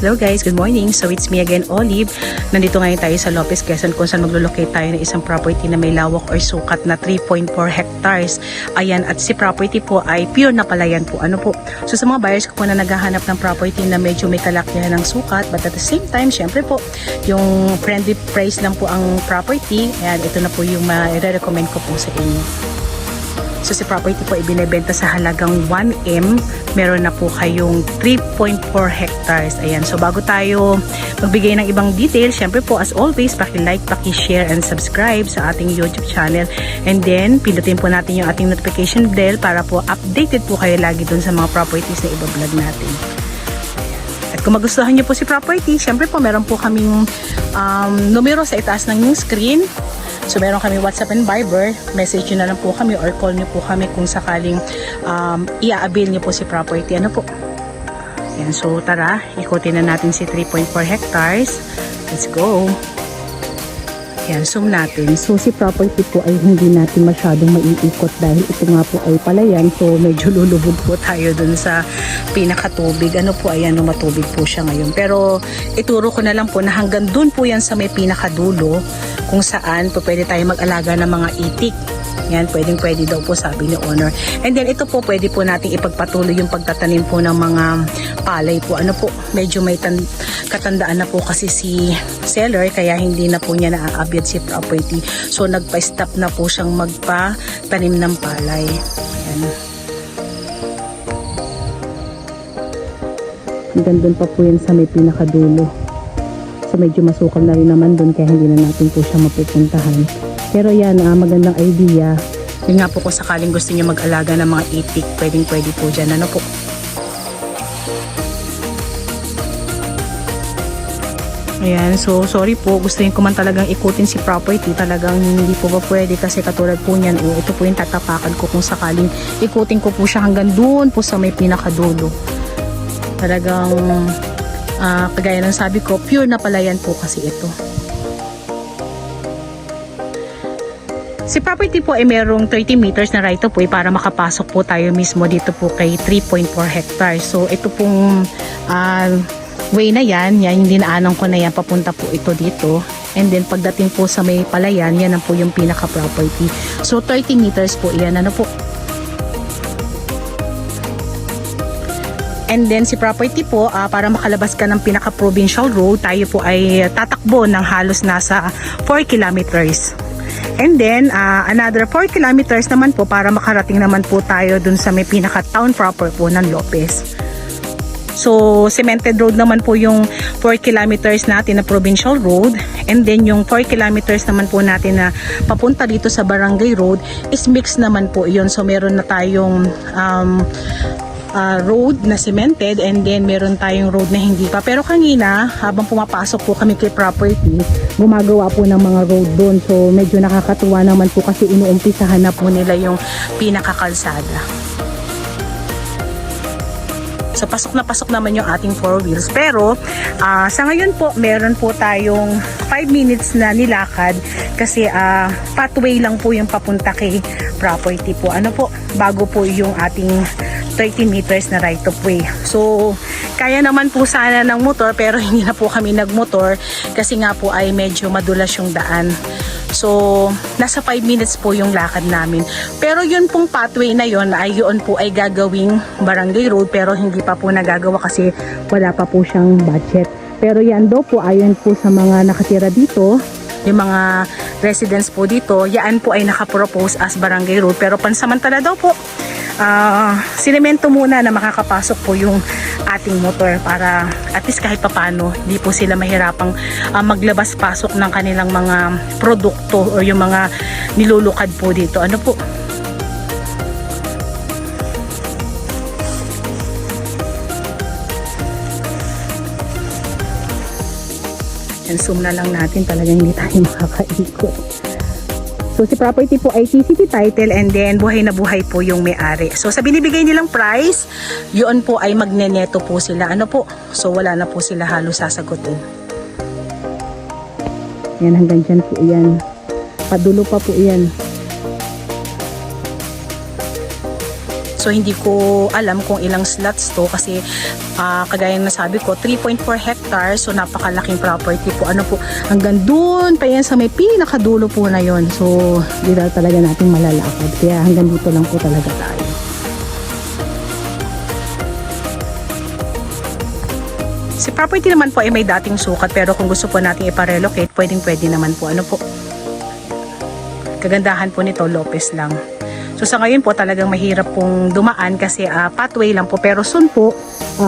Hello guys, good morning. So it's me again, Olive. Nandito ngayon tayo sa Lopez, Quezon kung saan maglulocate tayo ng isang property na may lawak or sukat na 3.4 hectares. Ayan, at si property po ay pure na palayan po. Ano po? So sa mga buyers ko po na naghahanap ng property na medyo may kalakihan ng sukat, but at the same time, syempre po, yung friendly price lang po ang property. Ayan, ito na po yung ma-recommend ko po sa inyo. So si property po ibinebenta sa halagang 1M. Meron na po kayong 3.4 hectares. Ayan. So bago tayo magbigay ng ibang details, syempre po as always, paki-like, paki-share and subscribe sa ating YouTube channel. And then pindutin po natin yung ating notification bell para po updated po kayo lagi dun sa mga properties na iba-vlog natin. At kung magustuhan niyo po si property, syempre po meron po kaming numero sa itaas ng yung screen. So meron kami WhatsApp and Viber, message nyo na lang po kami or call nyo po kami kung sakaling i-avail nyo po si property. Ano po? Yan, so tara, ikutin na natin si 3.4 hectares. Let's go! Yan, zoom natin. So si property po ay hindi natin masyadong maiikot dahil ito nga po ay palayan. So medyo lulubog po tayo dun sa pinakatubig. Ano po, ayan, matubig po siya ngayon. Pero ituro ko na lang po na hanggang dun po yan sa may pinakadulo kung saan po pwede tayo mag-alaga ng mga itik. Yan, pwede daw po sabi ni owner. And then ito po pwede po nating ipagpatuloy yung pagtatanim po ng mga palay po. Ano po, medyo may katandaan na po kasi si seller kaya hindi na po niya na-abyad si property. So nagpa-stop na po siyang magpa-tanim ng palay. Yan. Hanggang doon pa po yan sa may pinakadulo. So medyo masukal na rin naman doon kaya hindi na natin po siya mapupuntahan. Pero yan, magandang idea. Yun nga po kung sakaling gusto niyo mag-alaga ng mga itik, pwede po dyan. Ano po? Ayan, so sorry po, gusto niyo ko man talagang ikutin si property, talagang hindi po ba pwede kasi katulad po niyan, ito po yung tatapakan ko kung sakaling ikutin ko po siya hanggang doon po sa may pinakadulo. Talagang kagaya ng sabi ko, pure na palayan po kasi ito. Si property po ay merong 30 meters na right of way para makapasok po tayo mismo dito po kay 3.4 hectares. So ito pong way na yan dinaanan ko na yan, papunta po ito dito. And then pagdating po sa may palayan, yan ang po yung pinaka-property. So 30 meters po yan, ano po. And then si property po, para makalabas ka ng pinaka-provincial road, tayo po ay tatakbo ng halos nasa 4 kilometers. And then, another 4 kilometers naman po para makarating naman po tayo dun sa may pinaka-town proper po ng Lopez. So, cemented road naman po yung 4 kilometers natin na provincial road. And then, yung 4 kilometers naman po natin na papunta dito sa barangay road is mixed naman po yun. So, meron na tayong road na cemented and then meron tayong road na hindi pa. Pero kanina, habang pumapasok po kami kay property, gumagawa po ng mga road doon. So medyo nakakatuwa naman po kasi inuumpisahan na po nila yung pinakakalsada. So pasok na pasok naman yung ating 4 wheels. Pero sa ngayon po, meron po tayong 5 minutes na nilakad kasi pathway lang po yung papunta kay property po. Ano po, bago po yung ating 30 meters na right of way. So, kaya naman po sana ng motor pero hindi na po kami nagmotor kasi nga po ay medyo madulas yung daan. So, nasa 5 minutes po yung lakad namin. Pero yun pong pathway na yun ay yun po ay gagawing barangay road pero hindi pa po nagagawa kasi wala pa po siyang budget. Pero yan daw po ayon po sa mga nakatira dito, yung mga residents po dito, yan po ay nakapropose as barangay road pero pansamantala daw po sinemento muna na makakapasok po yung ating motor para at least kahit papano di po sila mahirapang maglabas-pasok ng kanilang mga produkto o yung mga nilulukad po dito. Ano po? Yan, zoom na lang natin, talagang hindi tayo makakaikot. So si property po ay TCT title and then buhay na buhay po yung may-ari. So sa binibigay nilang price, yun po ay magneneto po sila. Ano po? So wala na po sila halos sasagutin. Yan, hanggang dyan po yan. Padulo pa po yan. So hindi ko alam kung ilang slots to kasi kagaya na sabi ko 3.4 hectares, so napakalaking property po. Ano po, hanggang doon pa yan sa may pinakadulo po na yon. So hindi na talaga natin malalakad, kaya hanggang dito lang po talaga tayo. Si property naman po ay may dating sukat, pero kung gusto po natin iparelocate, pwede naman po. Ano po, kagandahan po nito, Lopez lang. So sa ngayon po talagang mahirap pong dumaan kasi pathway lang po, pero soon po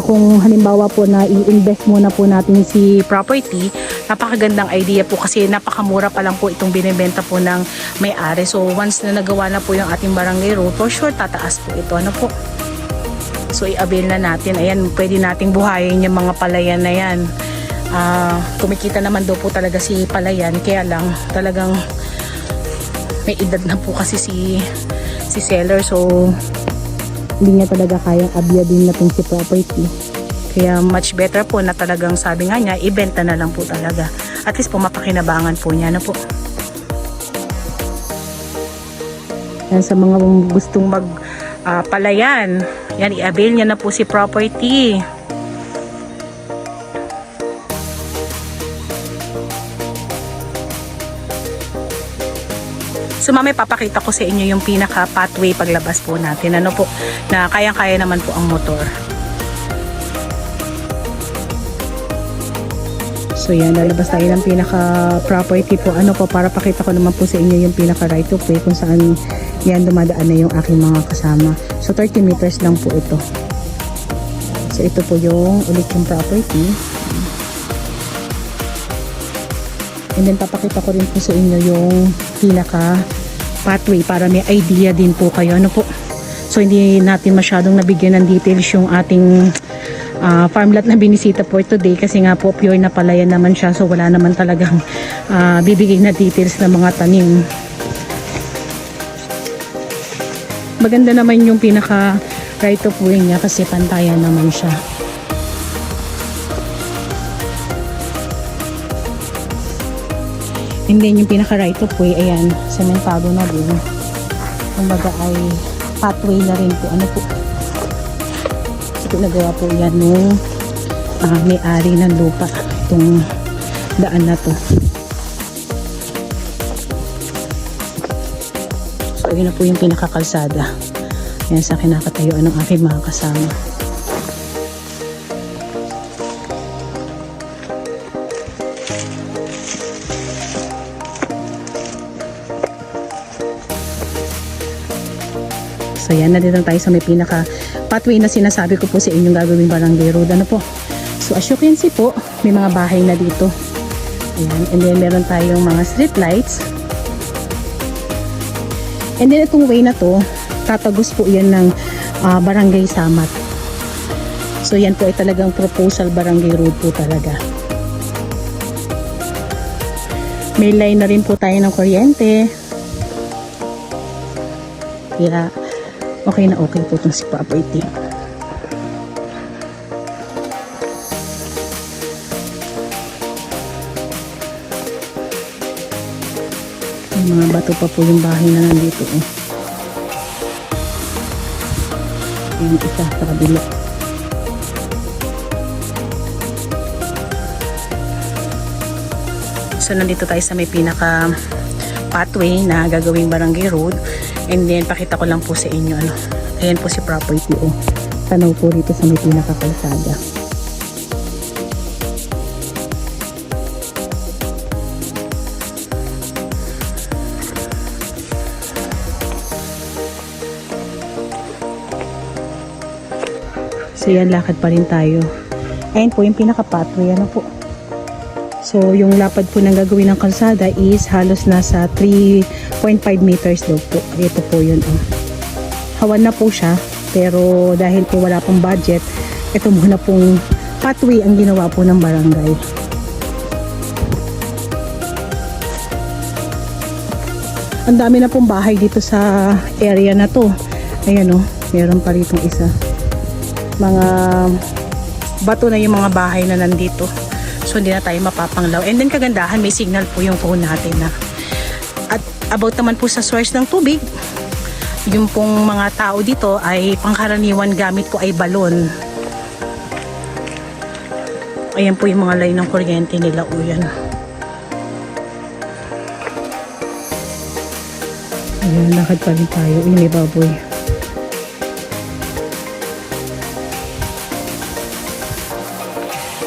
kung halimbawa po na i-invest muna po natin si property, napakagandang idea po kasi napakamura pa lang po itong binibenta po ng may-ari. So once na nagawa na po yung ating barangay road, for sure tataas po ito. Ano po, so i-avail na natin. Ayan, pwede nating buhayin yung mga palayan na yan. Kumikita naman daw po talaga si palayan, kaya lang talagang may edad na po kasi si seller, so hindi niya talaga kayang abyadin na si property. Kaya much better po na talagang sabi nga niya, ibenta na lang po talaga. At least po mapakinabangan po niya na po. Yan, sa mga gustong mag palayan, yan, i-avail niya na po si property. So mamaya papakita ko sa inyo yung pinaka pathway paglabas po natin. Ano po, na kayang-kaya naman po ang motor. So yan, lalabas tayo ng pinaka property po. Ano po, para pakita ko naman po sa inyo yung pinaka right of way kung saan yan dumadaan na yung aking mga kasama. So 30 meters lang po ito. So ito po yung ulit yung property. And then papakita ko rin po sa inyo yung pinaka pathway para may idea din po kayo. Ano po, so hindi natin masyadong nabigyan ng details yung ating farm lot na binisita for today kasi nga po pure na palayan naman siya, so wala naman talagang bibigay na details ng mga tanim. Maganda naman yung pinaka right of way niya kasi pantayan naman siya. And then yung pinaka right of way, ayan, sementado na din. Kumbaga ay pathway na rin po. Ano po, ito nagawa po yan nung may-ari ng lupa, itong daan na to. So ayun na po yung pinakakalsada. Ayan, sa kinakatayuan ng aking mga kasama. So yan, nandito tayo sa may pinaka pathway na sinasabi ko po sa inyong gagawing barangay road. Ano po, so as you can see po, may mga bahay na dito. Ayan, and then meron tayong mga street lights. And then itong way na to, tatagos po yan ng barangay Samat. So yan po ay talagang proposal barangay road po talaga. May line na rin po tayo ng kuryente. Kaya okay na okay po itong si property. May mga bato pa po yung bahay na nandito. Yung isa sa kabila. So nandito tayo sa may pinaka pathway na gagawing barangay road. And then pakita ko lang po sa inyo, ano, ayan po si property, oh. Tanaw po rito sa may pinakakalsada. So yan, lakad pa rin tayo. Ayan po yung pinaka pathway, ano po. So yung lapad po ng gagawin ng kalsada is halos nasa 3.5 meters daw po. Ito po yun, oh. Hawan na po siya, pero dahil po wala pong budget, ito muna pong pathway ang ginawa po ng barangay. Ang dami na pong bahay dito sa area na to. Ayan, oh, meron pa ritong isa. Mga bato na yung mga bahay na nandito. So hindi na tayo mapapanglaw. And then kagandahan, may signal po yung phone natin na. At about naman po sa source ng tubig, Yung pong mga tao dito ay pangkaraniwan gamit po ay balon. Ayan po yung mga line ng kuryente nila. O yan. Ayan, lakad pa rin tayo. Uy, may baboy.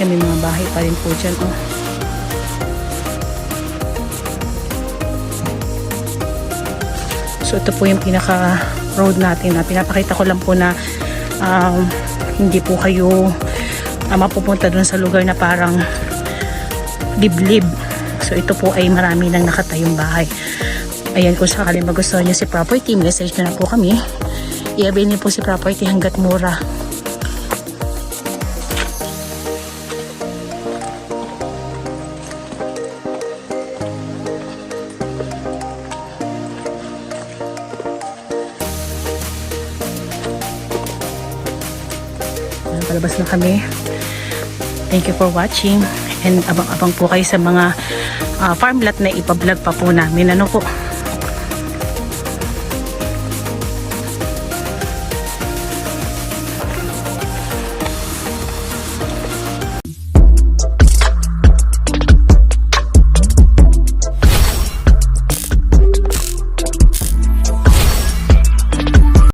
Yan, may mga bahay pa rin po dyan. Oh. So, ito po yung pinaka road natin. Pinapakita ko lang po na hindi po kayo mapupunta dun sa lugar na parang liblib. So, ito po ay marami nang nakatayong bahay. Ayan, kung sakaling magustuhan nyo si property, message nyo na po kami. I-avail nyo po si property hanggat mura. Ayan, palabas na kami. Thank you for watching. And abang-abang po kayo sa mga farm lot na ipa-vlog pa po namin. Ano po?